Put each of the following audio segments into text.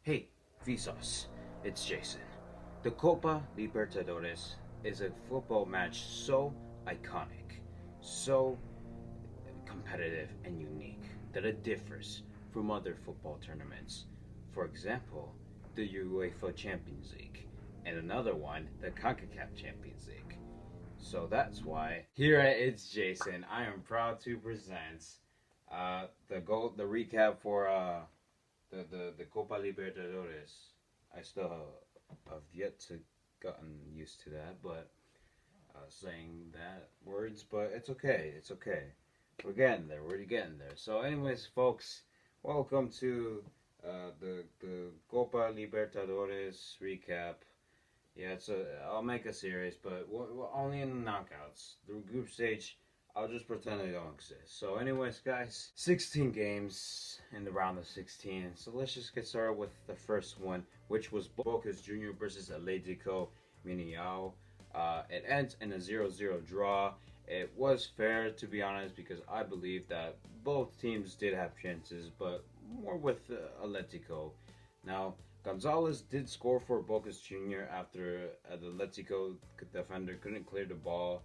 Hey, Vsauce, it's Jason. The Copa Libertadores is a football match so iconic, so competitive and unique that it differs from other football tournaments. For example, the UEFA Champions League, and another one, the CONCACAF Champions League. So that's why here at It's Jason, I am proud to present the recap for the Copa Libertadores. I still have yet to gotten used to that, but saying that words, but it's okay. It's okay. We're getting there. We're getting there. So, anyways, folks, welcome to the Copa Libertadores recap. Yeah, I'll make a series, but we're only in the knockouts. The group stage, I'll just pretend they don't exist. So, anyways, guys, 16 games in the round of 16. So let's just get started with the first one, which was Boca's Junior versus Atletico Mineiro. It ends in a 0-0 draw. It was fair, to be honest, because I believe that both teams did have chances, but more with Atletico. Now, Gonzalez did score for Boca's Junior after the Atletico defender couldn't clear the ball,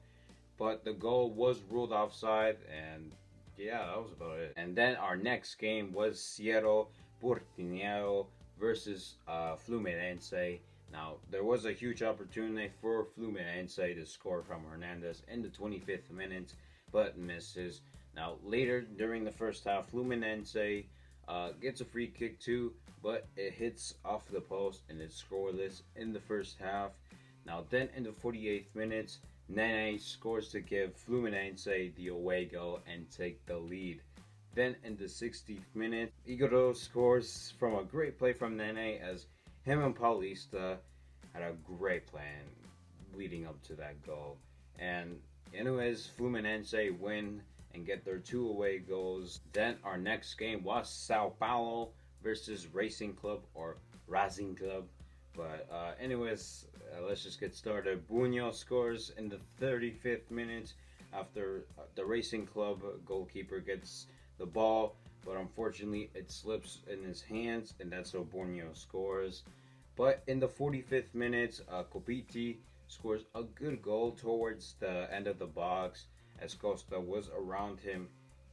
but the goal was ruled offside, and yeah, that was about it. And then our next game was Cerro Porteño versus Fluminense. Now, there was a huge opportunity for Fluminense to score from Hernandez in the 25th minute, but misses. Now, later during the first half, Fluminense gets a free kick too, but it hits off the post and it's scoreless in the first half. Now, then in the 48th minute, Nene scores to give Fluminense the away goal and take the lead. Then in the 60th minute, Igor scores from a great play from Nene as him and Paulista had a great plan leading up to that goal. And anyways, Fluminense win and get their 2 away goals. Then our next game was Sao Paulo versus Racing Club or Racing Club. But anyways, let's just get started. Buño scores in the 35th minute after the Racing Club goalkeeper gets the ball, but unfortunately it slips in his hands, and that's how Buño scores. But in the 45th minute, Copiti scores a good goal towards the end of the box as Costa was around him,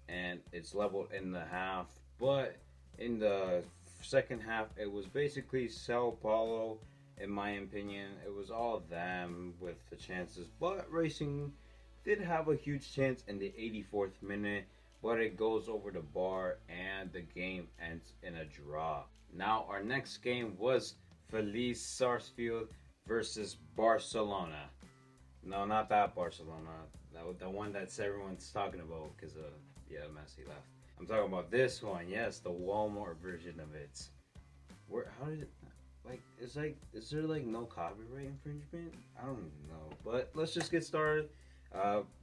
and it's leveled in the half. But in the second half, it was basically Sao Paulo, in my opinion. It was all of them with the chances, but Racing did have a huge chance in the 84th minute, but it goes over the bar and the game ends in a draw. Now our next game was Feliz Sarsfield versus Barcelona. No, not that Barcelona. The one that everyone's talking about because Messi left. I'm talking about this one. Yes, the Walmart version of it. How did it? Is there no copyright infringement? I don't know. But let's just get started.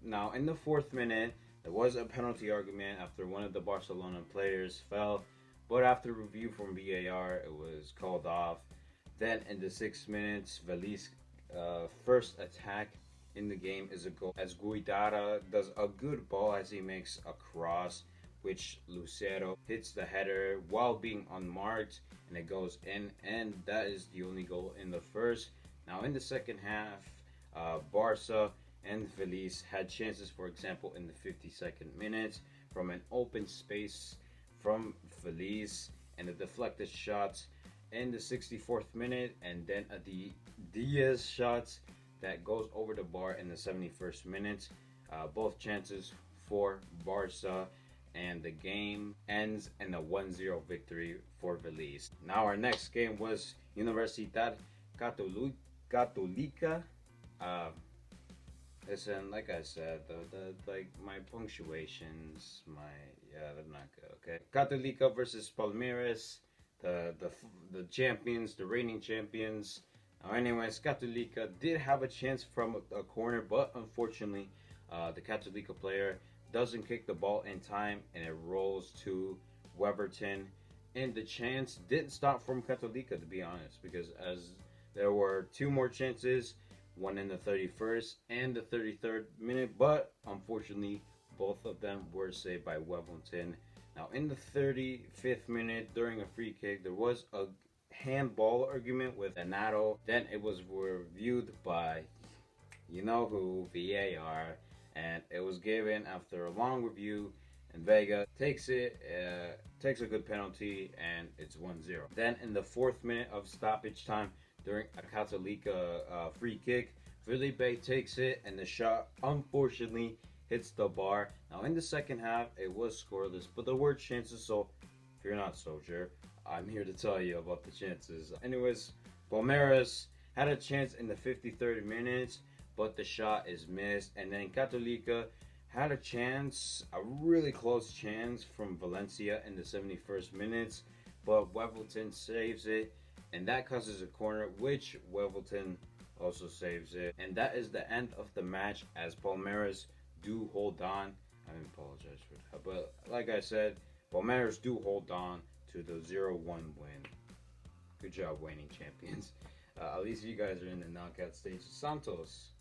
Now in the 4th minute, there was a penalty argument after one of the Barcelona players fell, but after review from VAR, it was called off. Then in the 6th minute, Veliz first attack in the game is a goal as Guidara does a good ball as he makes a cross, which Lucero hits the header while being unmarked, and it goes in, and that is the only goal in the first. Now in the second half, Barca and Feliz had chances, for example, in the 52nd minute from an open space from Feliz and a deflected shot in the 64th minute, and then the Diaz shots that goes over the bar in the 71st minute. Both chances for Barca, and the game ends in a 1-0 victory for Feliz. Now our next game was Universitat Catolica. Listen, like I said, my punctuations, they're not good. Okay, Catolica versus Palmeres, the champions, the reigning champions. Now, anyways, Catolica did have a chance from a corner, but unfortunately, the Catolica player doesn't kick the ball in time, and it rolls to Weberton. And the chance didn't stop from Catolica, to be honest, because as there were 2 more chances, one in the 31st and the 33rd minute, but unfortunately both of them were saved by Weberton. Now in the 35th minute, during a free kick, there was handball argument with Anato. Then it was reviewed by you know who, VAR, and it was given after a long review. And Vega takes a good penalty, and it's 1-0. Then in the 4th minute of stoppage time, during a Catolica free kick, Felipe takes it, and the shot unfortunately hits the bar. Now in the second half, it was scoreless, but there were chances. So if you're not Soldier, I'm here to tell you about the chances. Anyways, Palmeres had a chance in the 53rd minute, but the shot is missed. And then Catolica had a chance, a really close chance from Valencia in the 71st minute, but Wevelton saves it, and that causes a corner, which Wevelton also saves it. And that is the end of the match, as Palmeres do hold on. I apologize for that, but like I said, Palmeres do hold on to the 0-1 win. Good job, reigning champions. At least you guys are in the knockout stage. Santos,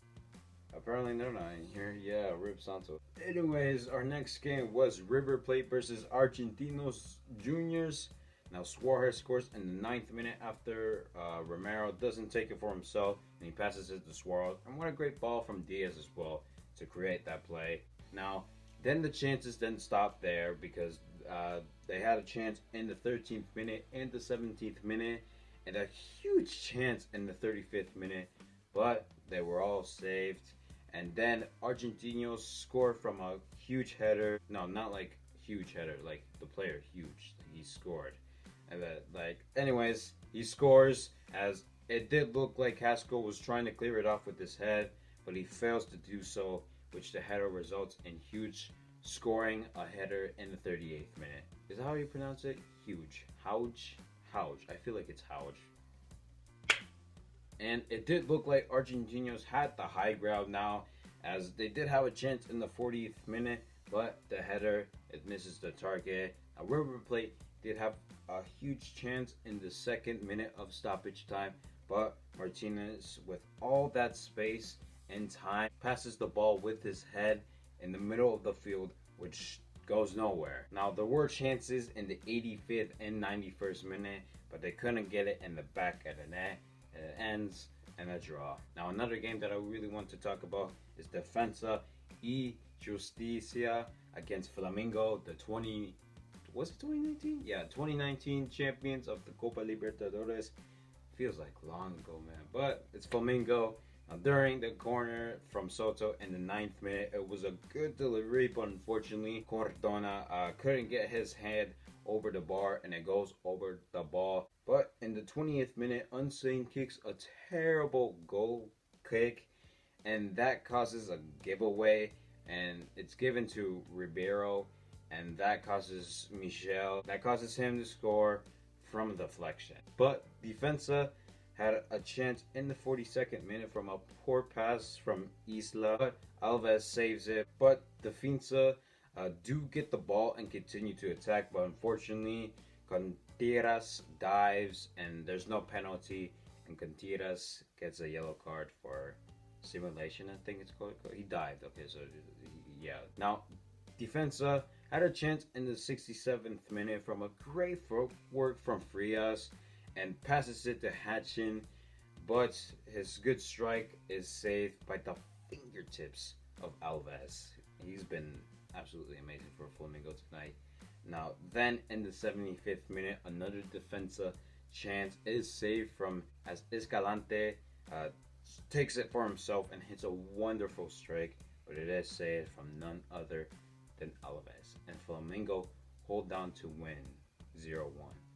apparently they're not in here. Yeah, Rip Santos. Anyways, our next game was River Plate versus Argentinos Juniors. Now Suarez scores in the 9th minute after Romero doesn't take it for himself, and he passes it to Suarez. And what a great ball from Diaz as well to create that play. Now, then the chances didn't stop there, because they had a chance in the 13th minute and the 17th minute, and a huge chance in the 35th minute, but they were all saved. And then Argentinos scored from a huge header. No, not like huge header, like the player huge. He scored. And anyways, he scores, as it did look like Haskell was trying to clear it off with his head, but he fails to do so, which the header results in huge scoring a header in the 38th minute. Is that how you pronounce it? Huge. Houge? Houge. I feel like it's Houge. And it did look like Argentinos had the high ground now, as they did have a chance in the 40th minute, but the header, it misses the target. Now River Plate did have a huge chance in the 2nd minute of stoppage time, but Martinez, with all that space and time, passes the ball with his head in the middle of the field, which goes nowhere. Now there were chances in the 85th and 91st minute, but they couldn't get it in the back of the net. It ends in a draw. Now another game that I really want to talk about is Defensa y Justicia against Flamengo, the 2019? Yeah, 2019 champions of the Copa Libertadores. Feels like long ago, man, but it's Flamengo. Now, during the corner from Soto in the 9th minute, it was a good delivery, but unfortunately Cordona couldn't get his head over the bar, and it goes over the ball. But in the 20th minute, Unseen kicks a terrible goal kick, and that causes a giveaway, and it's given to Ribeiro, and that causes him to score from deflection. But Defensa had a chance in the 42nd minute from a poor pass from Isla, but Alves saves it. But Defensa do get the ball and continue to attack, but unfortunately Contreras dives, and there's no penalty, and Contreras gets a yellow card for simulation, I think it's called. He dived. Okay, so yeah. Now Defensa had a chance in the 67th minute from a great footwork from Frias, and passes it to Hatchin, but his good strike is saved by the fingertips of Alves. He's been absolutely amazing for Flamengo tonight. Now, then in the 75th minute, another Defensa chance is saved from, as Escalante takes it for himself and hits a wonderful strike, but it is saved from none other than Alves. And Flamengo hold down to win 0-1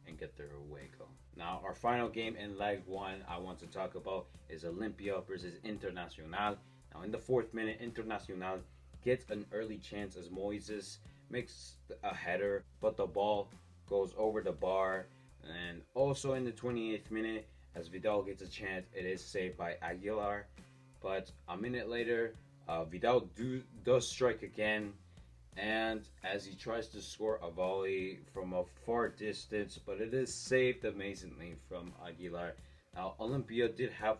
and get their away goal. Now, our final game in leg 1 I want to talk about is Olympia versus Internacional. Now, in the 4th minute, Internacional gets an early chance as Moises makes a header, but the ball goes over the bar. And also in the 28th minute, as Vidal gets a chance, it is saved by Aguilar. But a minute later, Vidal does strike again, and as he tries to score a volley from a far distance, but it is saved amazingly from Aguilar. Now, Olympia did have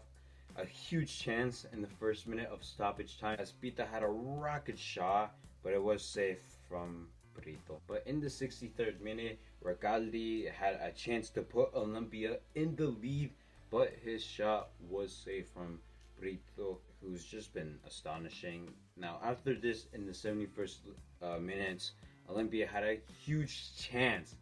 a huge chance in the 1st minute of stoppage time, as Pita had a rocket shot, but it was saved from Brito. But in the 63rd minute, Recalde had a chance to put Olympia in the lead, but his shot was saved from Brito, who's just been astonishing. Now, after this, in the 71st minutes, Olympia had a huge chance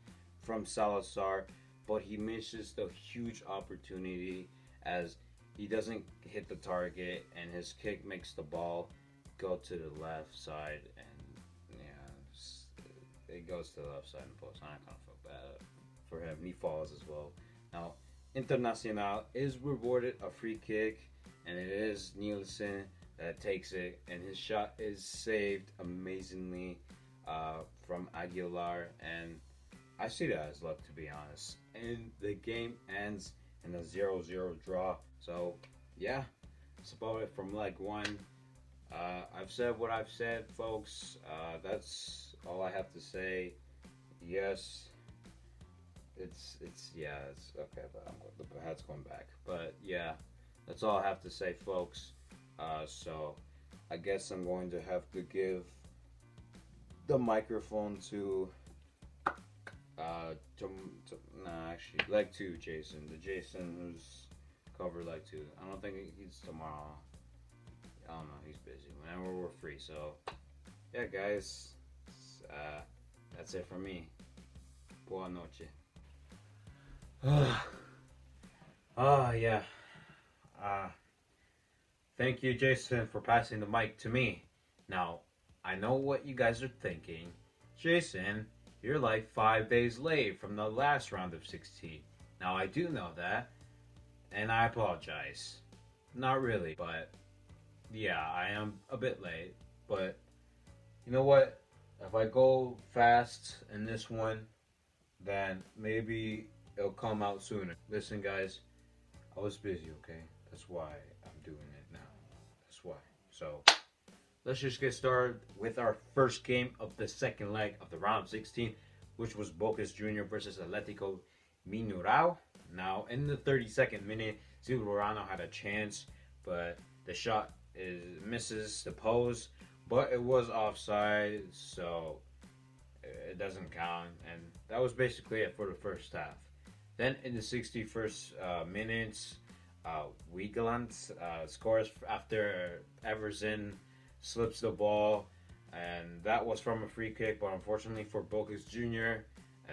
from Salazar, but he misses the huge opportunity as he doesn't hit the target, and his kick makes the ball go to the left side, and yeah, it goes to the left side of the post. I kind of feel bad for him. He falls as well. Now, Internacional is rewarded a free kick, and it is Nielsen that takes it, and his shot is saved amazingly from Aguilar, and I see that as luck, to be honest. And the game ends in a 0-0 draw. So yeah, that's about it from leg one. I've said what I've said, folks. That's all I have to say. Yes, it's okay, but the hat's going back. But yeah, that's all I have to say, folks. So I guess I'm going to have to give the microphone to actually leg two, Jason. The Jason who's covered leg two. I don't think he's tomorrow. I don't know. He's busy whenever we're free. So yeah, guys, that's it for me. Buona noche. Yeah. Thank you, Jason, for passing the mic to me. Now, I know what you guys are thinking. Jason, you're like 5 days late from the last round of 16. Now, I do know that, and I apologize. Not really, but yeah, I am a bit late. But you know what? If I go fast in this one, then maybe it'll come out sooner. Listen, guys, I was busy, okay? That's why I'm doing it now. That's why. So let's just get started with our first game of the second leg of the round of 16, which was Bocas Jr. versus Atletico Minurao. Now, in the 32nd minute, Silverano had a chance, but the shot misses the post, but it was offside, so it doesn't count. And that was basically it for the first half. Then in the 61st minutes, Wiegeland scores after Everson slips the ball, and that was from a free kick, but unfortunately for Bocas Jr.,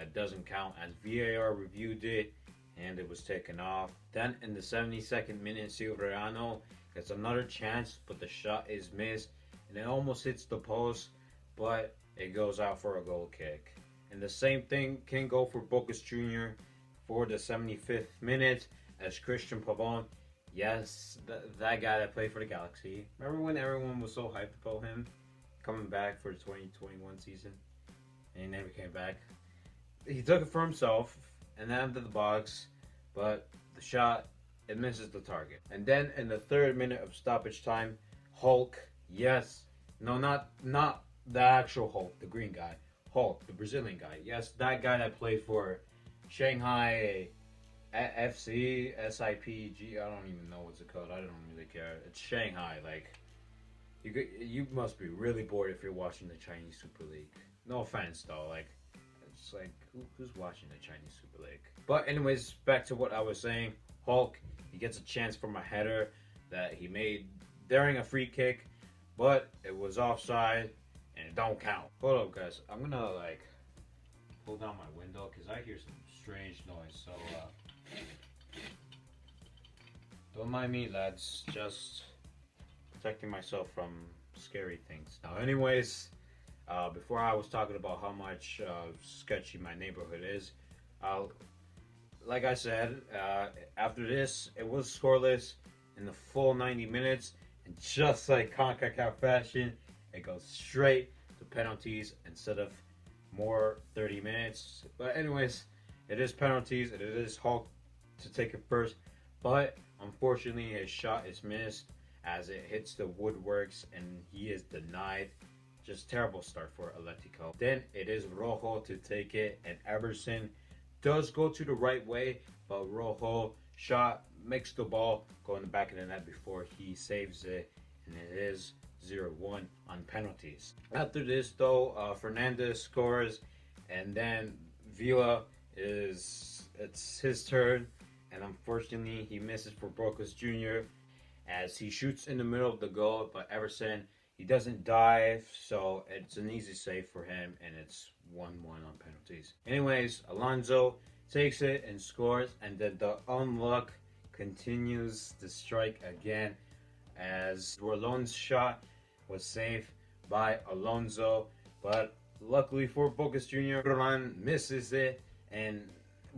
it doesn't count as VAR reviewed it, and it was taken off. Then in the 72nd minute, Silverano gets another chance, but the shot is missed, and it almost hits the post, but it goes out for a goal kick. And the same thing can go for Bocas Jr. for the 75th minute as Christian Pavon, yes, that guy that played for the Galaxy. Remember when everyone was so hyped about him coming back for the 2021 season? And he never came back. He took it for himself and then into the box, but the shot, it misses the target. And then in the 3rd minute of stoppage time, Hulk, yes, no, not the actual Hulk, the green guy, Hulk, the Brazilian guy, yes, that guy that played for Shanghai FC, SIPG, I don't even know what's it called, I don't really care. It's Shanghai, like, you must be really bored if you're watching the Chinese Super League. No offense though, like, it's like, who's watching the Chinese Super League? But anyways, back to what I was saying, Hulk, he gets a chance from a header that he made during a free kick, but it was offside, and it don't count. Hold up, guys, I'm gonna, like, pull down my window, because I hear some strange noise, so, don't mind me, lads, just protecting myself from scary things. Now, anyways, before I was talking about how much sketchy my neighborhood is, like I said, after this, it was scoreless in the full 90 minutes, and just like CONCACAF fashion, it goes straight to penalties instead of more 30 minutes. But anyways, it is penalties, and it is Hulk to take it first, but unfortunately his shot is missed as it hits the woodworks, and he is denied. Just terrible start for Atletico. Then it is Rojo to take it, and Everson does go to the right way, but Rojo shot makes the ball go in the back of the net before he saves it, and it is 0-1 on penalties. After this, though, Fernandez scores, and then Villa it's his turn, and unfortunately he misses for Brocas Jr. as he shoots in the middle of the goal, but Everson he doesn't dive, so it's an easy save for him, and it's 1-1 on penalties. Anyways, Alonso takes it and scores, and then the unluck continues to strike again as Rolon's shot was saved by Alonso, but luckily for Bocas Jr., Roland misses it,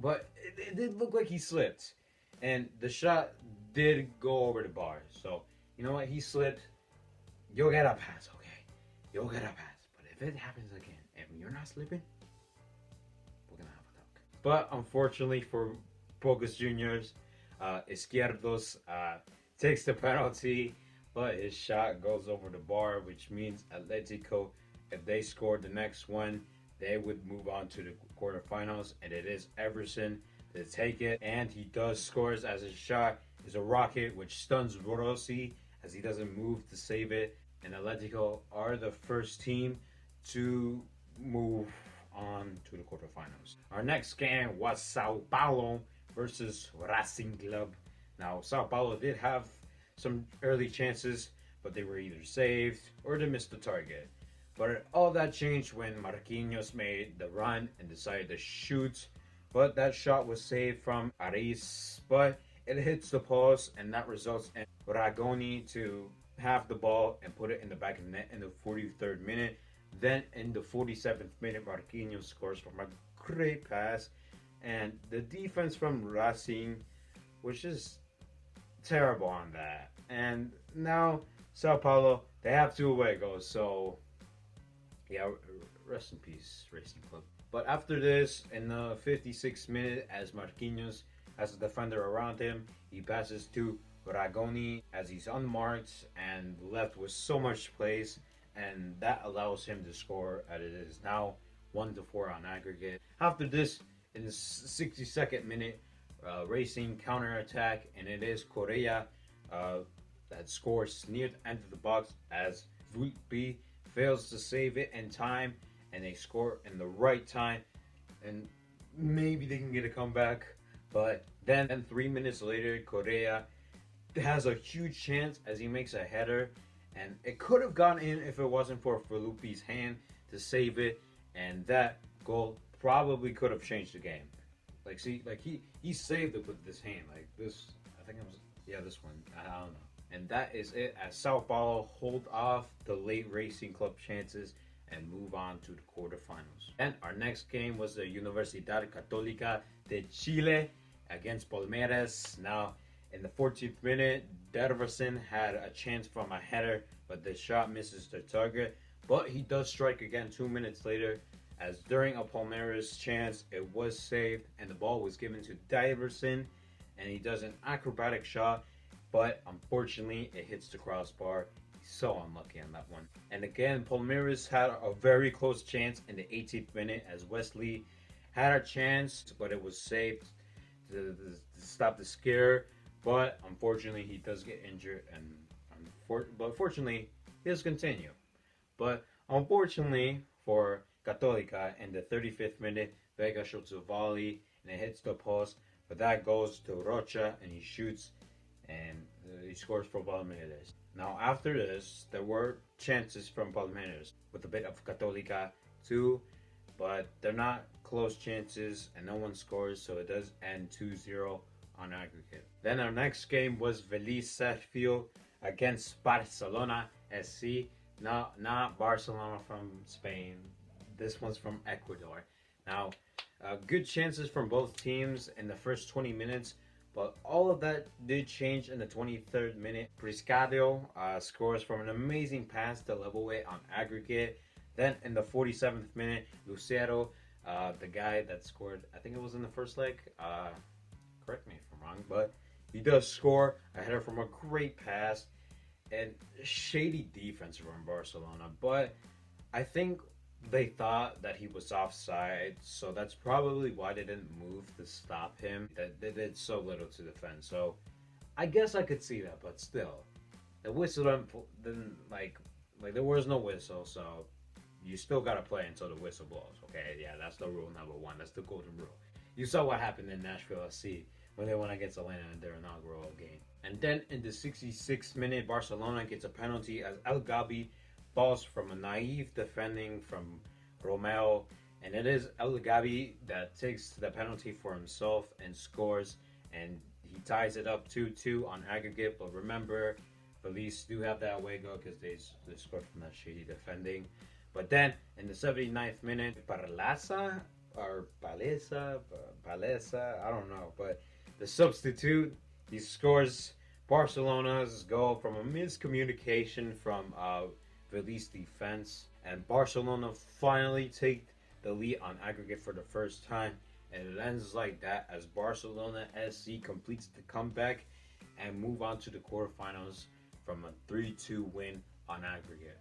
but it did look like he slipped, and the shot did go over the bar. So you know what? He slipped. You'll get a pass, okay? You'll get a pass. But if it happens again and you're not slipping, we're gonna have a talk. But unfortunately for Bocas Juniors, Izquierdos takes the penalty, but his shot goes over the bar, which means Atletico, if they scored the next one, they would move on to the quarterfinals, and it is Everson to take it, and he does scores as his shot is a rocket, which stuns Rossi as he doesn't move to save it, and Atletico are the first team to move on to the quarterfinals. Our next game was Sao Paulo versus Racing Club. Now, Sao Paulo did have some early chances, but they were either saved or they missed the target. But all that changed when Marquinhos made the run and decided to shoot. But that shot was saved from Aris, but it hits the post, and that results in Ragoni to have the ball and put it in the back of the net in the 43rd minute. Then in the 47th minute, Marquinhos scores from a great pass. And the defense from Racing was just terrible on that. And now Sao Paulo, they have 2 away goals, so yeah, rest in peace, Racing Club. But after this, in the 56th minute, as Marquinhos has a defender around him, he passes to Ragoni as he's unmarked and left with so much space, and that allows him to score, and it is now 1-4 on aggregate. After this, in the 62nd minute, Racing counterattack, and it is Correa that scores near the end of the box as Vulpi fails to save it in time, and they score in the right time, and maybe they can get a comeback. But then 3 minutes later, Correa has a huge chance as he makes a header, and it could have gone in if it wasn't for Felipe's hand to save it, and that goal probably could have changed the game. Like, see, like he saved it with this hand, like this. I think it was, yeah, this one. I don't know. And that is it, as Sao Paulo hold off the late Racing Club chances and move on to the quarterfinals. And our next game was the Universitat Catolica de Chile against Palmeres. Now, in the 14th minute, Derverson had a chance from a header, but the shot misses the target. But he does strike again 2 minutes later, as during a Palmeres chance, it was saved and the ball was given to Derverson, and he does an acrobatic shot, but unfortunately it hits the crossbar. He's so unlucky on that one. And again, Palmeres had a very close chance in the 18th minute as Wesley had a chance, but it was saved to stop the scare. But unfortunately, he does get injured, but fortunately, he does continue. But unfortunately for Catolica, in the 35th minute, Vega shoots a volley and it hits the post, but that goes to Rocha and he shoots and he scores for Palmeiras. Now after this, there were chances from Palmeiras with a bit of Catolica too, but they're not close chances and no one scores, so it does end 2-0 on aggregate. Then our next game was Vélez Sarsfield against Barcelona SC. Not Barcelona from Spain. This one's from Ecuador. Now, good chances from both teams in the first 20 minutes, but all of that did change in the 23rd minute. Priscadio scores from an amazing pass to level it on aggregate. Then in the 47th minute, Lucero, the guy that scored, I think it was in the first leg, correct me if I'm wrong, but he does score a header from a great pass and shady defense from Barcelona. But I think they thought that he was offside, so that's probably why they didn't move to stop him. That they did so little to defend. So I guess I could see that, but still, the whistle didn't like like there was no whistle, so you still gotta play until the whistle blows. Okay, yeah, that's the rule number one. That's the golden rule. You saw what happened in Nashville SC when they went against Atlanta in their inaugural game. And then in the 66th minute, Barcelona gets a penalty as El Gabi falls from a naive defending from Romeo. And it is El Gabi that takes the penalty for himself and scores. And he ties it up 2-2 on aggregate. But remember, Felice do have that away goal because they scored from that shady defending. But then in the 79th minute, Palesa, I don't know. But the substitute, he scores Barcelona's goal from a miscommunication from Felice defense. And Barcelona finally take the lead on aggregate for the first time. And it ends like that as Barcelona SC completes the comeback and move on to the quarterfinals from a 3-2 win on aggregate.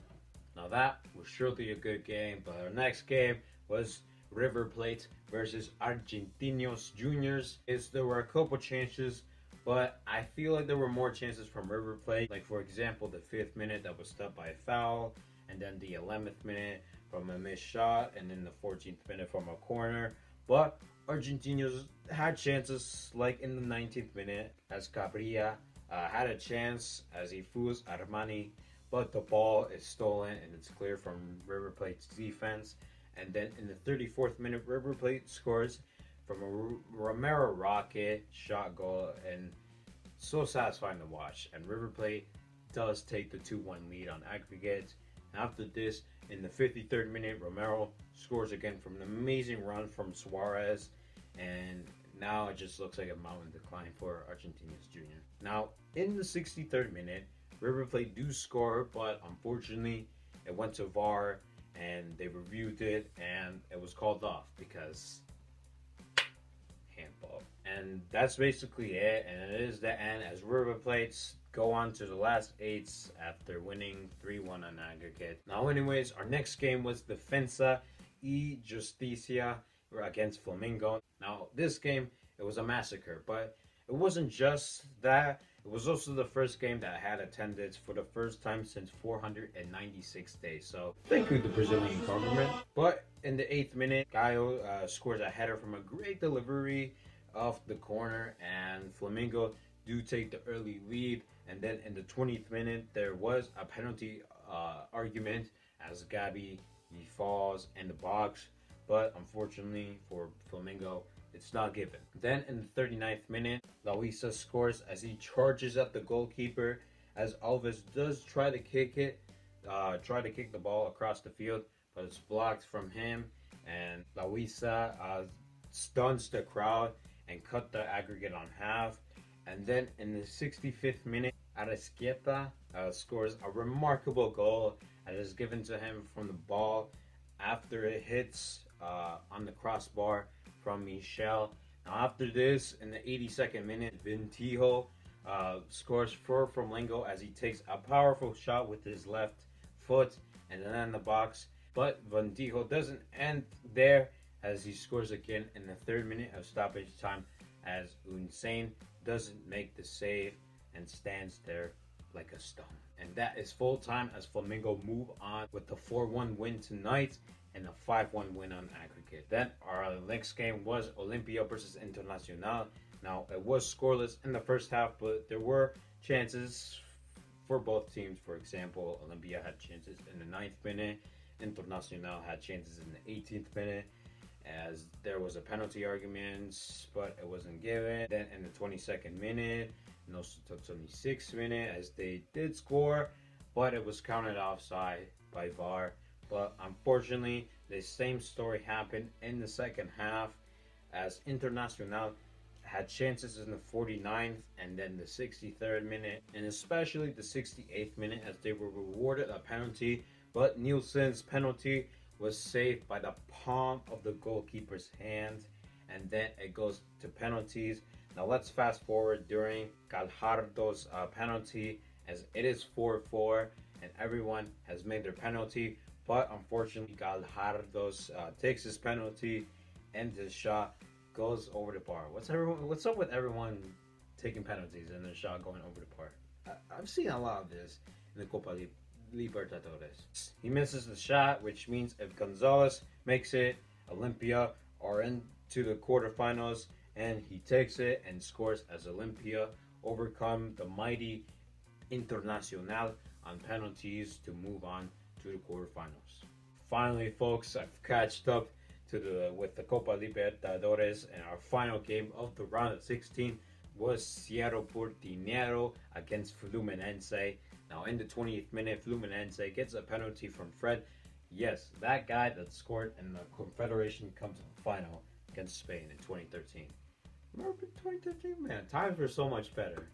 Now that was surely a good game, but our next game was River Plate versus Argentinos Juniors. There were a couple chances, but I feel like there were more chances from River Plate. Like for example, the 5th minute that was stopped by a foul, and then the 11th minute from a missed shot, and then the 14th minute from a corner. But Argentinos had chances, like in the 19th minute, as Cabrera had a chance as he fools Armani, but the ball is stolen and it's clear from River Plate's defense. And then in the 34th minute, River Plate scores from a Romero rocket shot goal, and so satisfying to watch. And River Plate does take the 2-1 lead on aggregate. And after this, in the 53rd minute, Romero scores again from an amazing run from Suarez, and now it just looks like a mountain decline for Argentinos Junior. Now, in the 63rd minute, River Plate do score, but unfortunately, it went to VAR, and they reviewed it, and it was called off because handball. And that's basically it, and it is the end as River Plates go on to the last 8s after winning 3-1 on aggregate. Now anyways, our next game was Defensa y Justicia against Flamengo. Now this game, it was a massacre, but it wasn't just that. It was also the first game that had attendance for the first time since 496 days. So thank you, the Brazilian government. But in the 8th minute, Gaio scores a header from a great delivery off the corner, and Flamengo do take the early lead. And then in the 20th minute, there was a penalty argument as Gabi, he falls in the box. But unfortunately for Flamengo, it's not given. Then in the 39th minute, Luisa scores as he charges at the goalkeeper, as Alves does try to kick the ball across the field, but it's blocked from him, and Luisa stuns the crowd and cut the aggregate on half. And then in the 65th minute, Arrascaeta scores a remarkable goal that is given to him from the ball after it hits on the crossbar from Michel. Now after this, in the 82nd minute, Vintijo scores for Flamengo as he takes a powerful shot with his left foot and then in the box. But Vintijo doesn't end there as he scores again in the 3rd minute of stoppage time as Unsane doesn't make the save and stands there like a stone. And that is full time as Flamengo move on with the 4-1 win tonight and a 5-1 win on aggregate. Then our next game was Olympia versus Internacional. Now it was scoreless in the first half, but there were chances for both teams. For example, Olympia had chances in the 9th minute, Internacional had chances in the 18th minute, as there was a penalty argument, but it wasn't given. Then in the 22nd minute, and also the 26th minute, as they did score, but it was counted offside by VAR. But unfortunately, the same story happened in the second half, as Internacional had chances in the 49th and then the 63rd minute, and especially the 68th minute, as they were rewarded a penalty, but Nielsen's penalty was saved by the palm of the goalkeeper's hand, and then it goes to penalties. Now let's fast forward during Gallardo's penalty, as it is 4-4 and everyone has made their penalty, but unfortunately Gallardo's takes his penalty and his shot goes over the bar. What's up with everyone taking penalties and their shot going over the bar? I've seen a lot of this in the Copa Libertadores. He misses the shot, which means if Gonzalez makes it, Olympia are into the quarterfinals, and he takes it and scores as Olympia overcome the mighty Internacional on penalties to move on to the quarterfinals. Finally, folks, I've catched up with the Copa Libertadores, and our final game of the round of 16 was Cerro Porteño against Fluminense. Now, in the 20th minute, Fluminense gets a penalty from Fred. Yes, that guy that scored in the Confederation Cup final against Spain in 2013. Remember 2013? Man, times were so much better.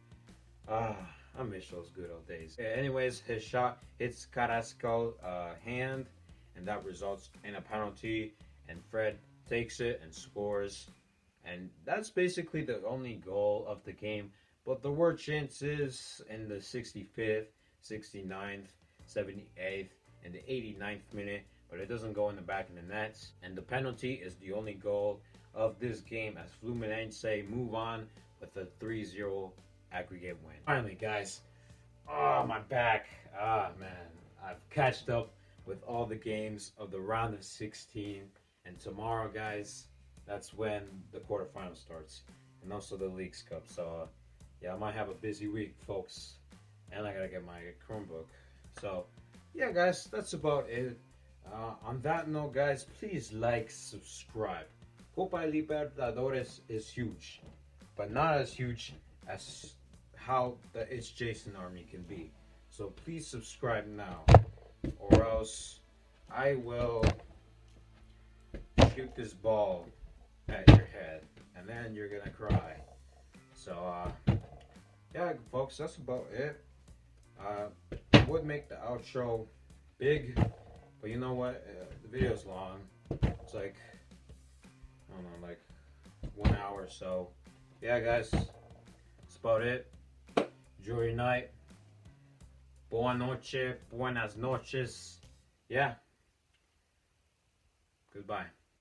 I miss those good old days. Anyways, his shot hits Carrasco's hand, and that results in a penalty, and Fred takes it and scores. And that's basically the only goal of the game. But there were chances in the 65th, 69th, 78th, and the 89th minute, but it doesn't go in the back of the nets. And the penalty is the only goal of this game as Fluminense move on with a 3-0 aggregate win. Finally, guys. Oh, my back. Man. I've catched up with all the games of the round of 16. And tomorrow, guys, that's when the quarterfinal starts. And also the Leagues Cup. So, yeah, I might have a busy week, folks. And I gotta get my Chromebook. So, yeah, guys, that's about it. On that note, guys, please like, subscribe. Copa Libertadores is huge. But not as huge as how the It's Jason Army can be. So please subscribe now, or else I will shoot this ball at your head, and then you're gonna cry. So yeah, folks, that's about it. I would make the outro big, but you know what? The video's long. It's like, I don't know, like 1 hour or so. Yeah, guys, that's about it. Enjoy your night. Buenas noches, buenas noches. Yeah. Goodbye.